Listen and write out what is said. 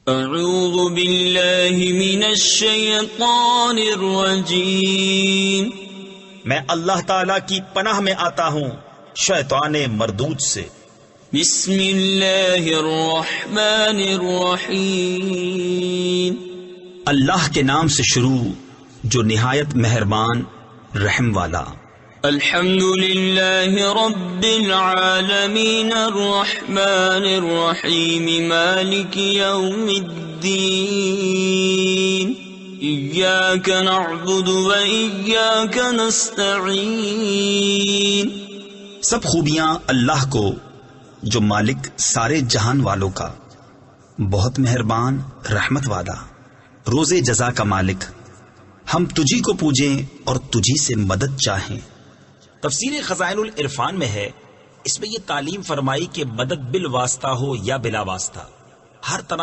اعوذ باللہ من الشیطان الرجیم، میں اللہ تعالی کی پناہ میں آتا ہوں شیطان مردود سے۔ بسم اللہ الرحمن الرحیم، اللہ کے نام سے شروع جو نہایت مہربان رحم والا۔ الحمد للہ رب العالمین الرحمن الرحیم مالک یوم الدین، ایاک نعبد و ایاک نستعین۔ سب خوبیاں اللہ کو جو مالک سارے جہان والوں کا، بہت مہربان رحمت والا، روز جزا کا مالک، ہم تجھی کو پوجیں اور تجھی سے مدد چاہیں۔ تفسیر خزائن العرفان میں ہے، اس میں یہ تعلیم فرمائی کہ مدد بالواسطہ ہو یا بلا واسطہ، ہر طرح